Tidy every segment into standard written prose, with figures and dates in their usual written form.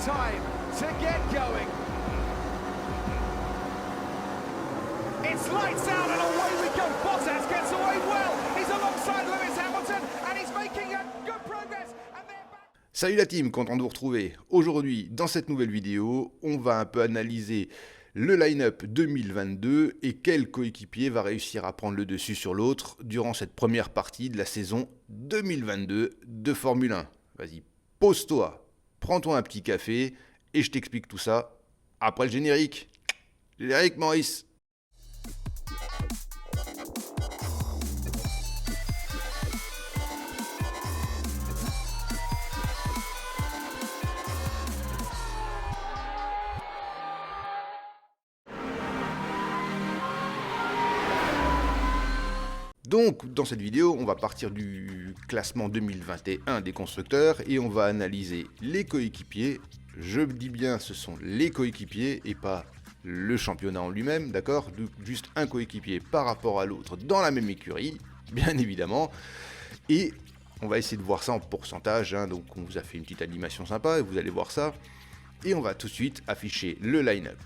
time to get going. It's lights out and away we go. Bottas gets away well. He's alongside Lewis Hamilton and he's making a good progress. And they're back. Salut la team, content de vous retrouver. Aujourd'hui, dans cette nouvelle vidéo, on va un peu analyser le line-up 2022 et quel coéquipier va réussir à prendre le dessus sur l'autre durant cette première partie de la saison 2022 de Formule 1. Vas-y, pose-toi, prends-toi un petit café et je t'explique tout ça après le générique. Générique, Maurice. Donc, dans cette vidéo, on va partir du classement 2021 des constructeurs et on va analyser les coéquipiers. Je dis bien, ce sont les coéquipiers et pas le championnat en lui-même, d'accord? Juste un coéquipier par rapport à l'autre dans la même écurie, bien évidemment. Et on va essayer de voir ça en pourcentage, hein. Donc on vous a fait une petite animation sympa et vous allez voir ça. Et on va tout de suite afficher le line-up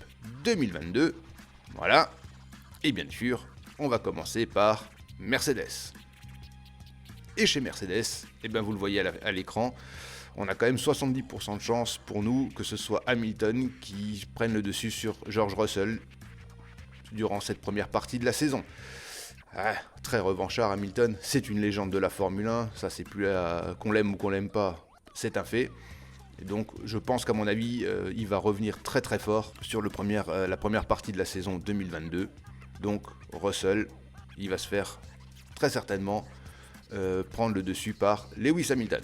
2022. Voilà. Et bien sûr, on va commencer par Mercedes. Et chez Mercedes, eh bien vous le voyez à l'écran, on a quand même 70% de chance pour nous que ce soit Hamilton qui prenne le dessus sur George Russell durant cette première partie de la saison. Ah, très revanchard Hamilton, c'est une légende de la Formule 1, ça c'est plus qu'on l'aime ou qu'on l'aime pas, c'est un fait. Et donc je pense qu'à mon avis, il va revenir très très fort sur la première partie de la saison 2022. Donc Russell, il va se faire très certainement prendre le dessus par Lewis Hamilton.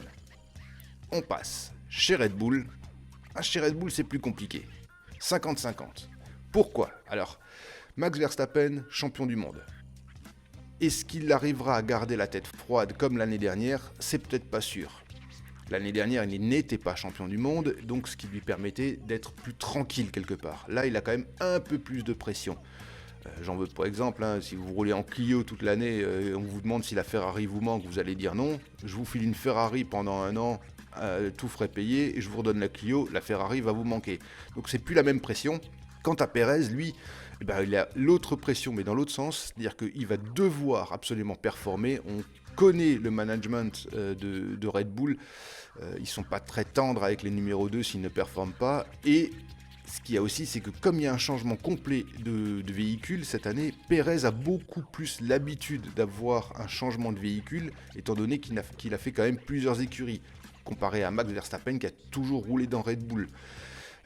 On passe chez Red Bull. Chez Red Bull, c'est plus compliqué. 50-50. Pourquoi? Alors, Max Verstappen, champion du monde. Est-ce qu'il arrivera à garder la tête froide comme l'année dernière? C'est peut-être pas sûr. L'année dernière, il n'était pas champion du monde, donc ce qui lui permettait d'être plus tranquille quelque part. Là, il a quand même un peu plus de pression. J'en veux pour exemple, hein, si vous roulez en Clio toute l'année, on vous demande si la Ferrari vous manque, vous allez dire non. Je vous file une Ferrari pendant un an, tout frais payé, et je vous redonne la Clio, la Ferrari va vous manquer. Donc c'est plus la même pression. Quant à Pérez, lui, eh ben, il a l'autre pression, mais dans l'autre sens, c'est-à-dire qu'il va devoir absolument performer. On connaît le management de Red Bull, ils sont pas très tendres avec les numéros 2 s'ils ne performent pas, et ce qu'il y a aussi, c'est que comme il y a un changement complet de véhicule cette année, Pérez a beaucoup plus l'habitude d'avoir un changement de véhicule, étant donné qu'il a fait quand même plusieurs écuries, comparé à Max Verstappen qui a toujours roulé dans Red Bull.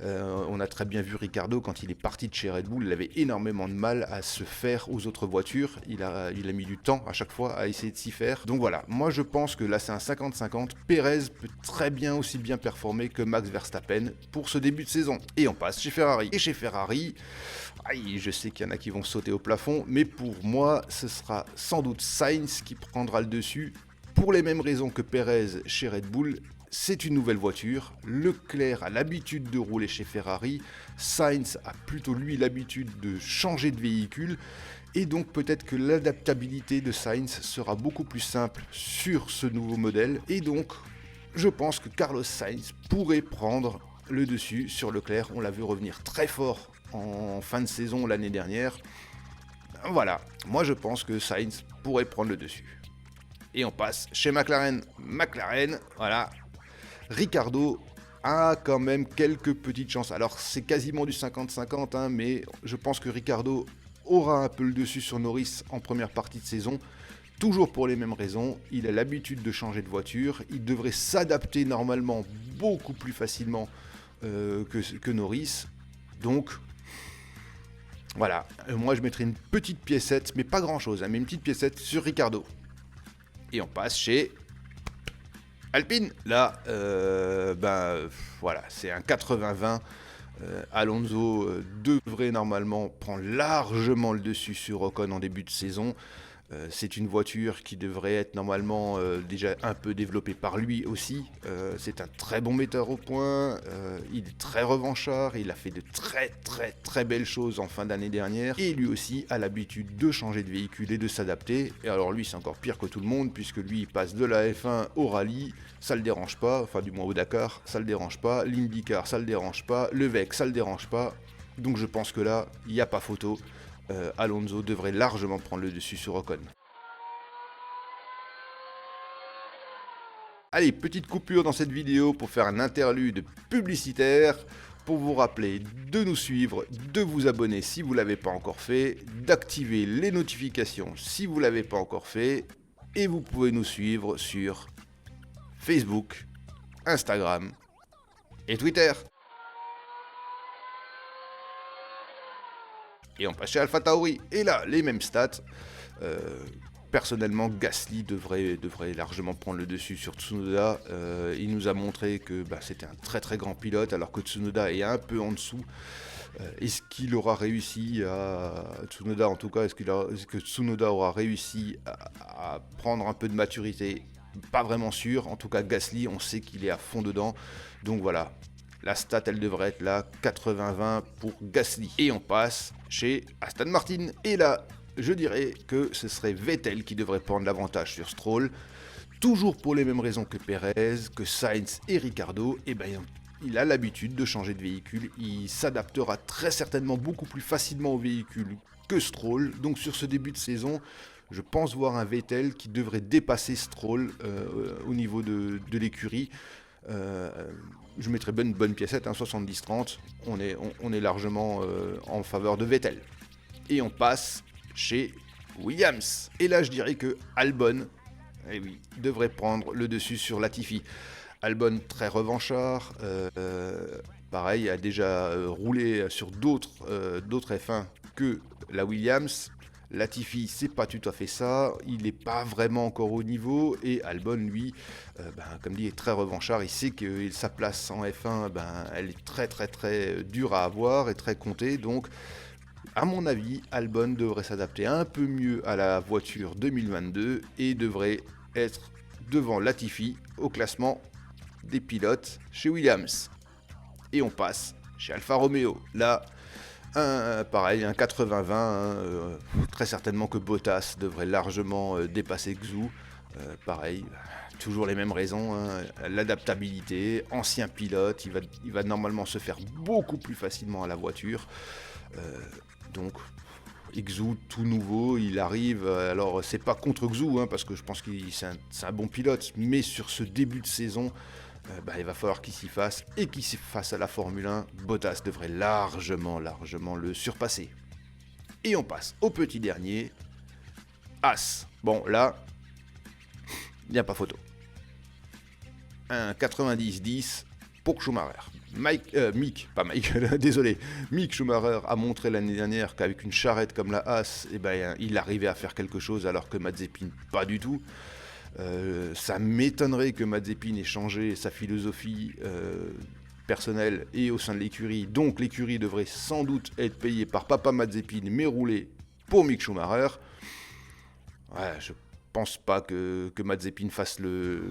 On a très bien vu Ricciardo quand il est parti de chez Red Bull, il avait énormément de mal à se faire aux autres voitures, il a mis du temps à chaque fois à essayer de s'y faire. Donc voilà, moi je pense que là c'est un 50-50, Pérez peut très bien aussi bien performer que Max Verstappen pour ce début de saison. Et on passe chez Ferrari. Et chez Ferrari, je sais qu'il y en a qui vont sauter au plafond, mais pour moi ce sera sans doute Sainz qui prendra le dessus, pour les mêmes raisons que Pérez chez Red Bull. C'est une nouvelle voiture, Leclerc a l'habitude de rouler chez Ferrari, Sainz a plutôt lui l'habitude de changer de véhicule, et donc peut-être que l'adaptabilité de Sainz sera beaucoup plus simple sur ce nouveau modèle, et donc je pense que Carlos Sainz pourrait prendre le dessus sur Leclerc. On l'a vu revenir très fort en fin de saison l'année dernière. Voilà, moi je pense que Sainz pourrait prendre le dessus. Et on passe chez McLaren. McLaren, voilà. Ricciardo a quand même quelques petites chances. Alors c'est quasiment du 50-50, hein, mais je pense que Ricciardo aura un peu le dessus sur Norris en première partie de saison. Toujours pour les mêmes raisons, il a l'habitude de changer de voiture. Il devrait s'adapter normalement beaucoup plus facilement que Norris. Donc voilà, moi je mettrai une petite piécette, mais pas grand chose, hein, mais une petite piécette sur Ricciardo. Et on passe chez Alpine. Là, voilà, c'est un 80-20. Alonso devrait normalement prendre largement le dessus sur Ocon en début de saison. C'est une voiture qui devrait être normalement déjà un peu développée par lui aussi. C'est un très bon metteur au point, il est très revanchard, il a fait de très belles choses en fin d'année dernière. Et lui aussi a l'habitude de changer de véhicule et de s'adapter. Et alors lui c'est encore pire que tout le monde puisque lui il passe de la F1 au rallye, ça le dérange pas, enfin du moins au Dakar, ça le dérange pas, l'IndyCar ça le dérange pas, le VEC ça le dérange pas. Donc je pense que là, il n'y a pas photo. Alonso devrait largement prendre le dessus sur Ocon. Allez, petite coupure dans cette vidéo pour faire un interlude publicitaire, pour vous rappeler de nous suivre, de vous abonner si vous ne l'avez pas encore fait, d'activer les notifications si vous ne l'avez pas encore fait, et vous pouvez nous suivre sur Facebook, Instagram et Twitter. Et on passe chez AlphaTauri. Et là, les mêmes stats. Personnellement, Gasly devrait largement prendre le dessus sur Tsunoda. Il nous a montré que c'était un très grand pilote, alors que Tsunoda est un peu en dessous. Est-ce qu'il aura réussi à... Tsunoda en tout cas, est-ce que Tsunoda aura réussi à prendre un peu de maturité? Pas vraiment sûr. En tout cas, Gasly, on sait qu'il est à fond dedans. Donc voilà. La stat, elle devrait être là, 80-20 pour Gasly. Et on passe chez Aston Martin. Et là, je dirais que ce serait Vettel qui devrait prendre l'avantage sur Stroll. Toujours pour les mêmes raisons que Perez, que Sainz et Ricciardo. Et il a l'habitude de changer de véhicule. Il s'adaptera très certainement beaucoup plus facilement au véhicule que Stroll. Donc sur ce début de saison, je pense voir un Vettel qui devrait dépasser Stroll au niveau de l'écurie. Je mettrais une bonne piécette, 70-30, on est largement en faveur de Vettel. Et on passe chez Williams. Et là je dirais que Albon devrait prendre le dessus sur Latifi. Albon très revanchard, pareil, a déjà roulé sur d'autres F1 que la Williams. Latifi, c'est pas tout à fait ça, il n'est pas vraiment encore au niveau, et Albon, lui, comme dit, est très revanchard, il sait que sa place en F1, elle est très dure à avoir et très comptée, donc à mon avis, Albon devrait s'adapter un peu mieux à la voiture 2022 et devrait être devant Latifi au classement des pilotes chez Williams. Et on passe chez Alfa Romeo, là... pareil, un 80-20, très certainement que Bottas devrait largement dépasser Xu. Pareil, toujours les mêmes raisons, l'adaptabilité, ancien pilote, il va normalement se faire beaucoup plus facilement à la voiture. Donc, Xu tout nouveau, il arrive, alors c'est pas contre Xu, parce que je pense que c'est un bon pilote, mais sur ce début de saison, il va falloir qu'il s'y fasse, et qu'il s'y fasse à la Formule 1, Bottas devrait largement le surpasser. Et on passe au petit dernier, As. Bon là, il n'y a pas photo. Un 90-10 pour Schumacher. Mick Schumacher a montré l'année dernière qu'avec une charrette comme la As, il arrivait à faire quelque chose alors que Mazepin pas du tout. Ça m'étonnerait que Mazepin ait changé sa philosophie personnelle et au sein de l'écurie. Donc l'écurie devrait sans doute être payée par Papa Mazepin, mais rouler pour Mick Schumacher. Ouais, je pense pas que Mazepin fasse le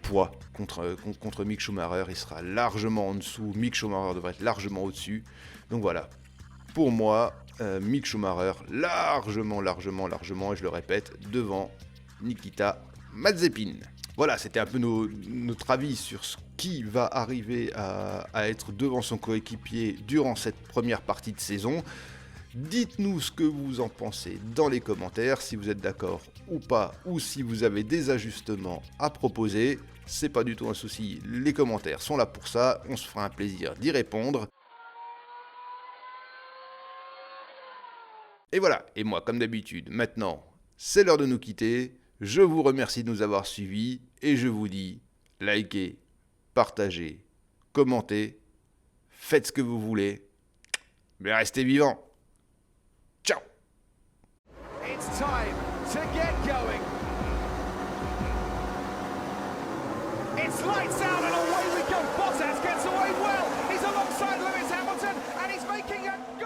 poids contre Mick Schumacher. Il sera largement en dessous. Mick Schumacher devrait être largement au-dessus. Donc voilà, pour moi, Mick Schumacher largement, et je le répète, devant Nikita Mazepin. Voilà, c'était un peu notre avis sur ce qui va arriver à être devant son coéquipier durant cette première partie de saison. Dites-nous ce que vous en pensez dans les commentaires, si vous êtes d'accord ou pas, ou si vous avez des ajustements à proposer. C'est pas du tout un souci, les commentaires sont là pour ça, on se fera un plaisir d'y répondre. Et voilà, et moi comme d'habitude, maintenant, c'est l'heure de nous quitter. Je vous remercie de nous avoir suivis et je vous dis, likez, partagez, commentez, faites ce que vous voulez, mais restez vivants. Ciao. It's time to get going. It's lights out and away we go. Bottas gets away well. He's alongside Lewis Hamilton and he's making a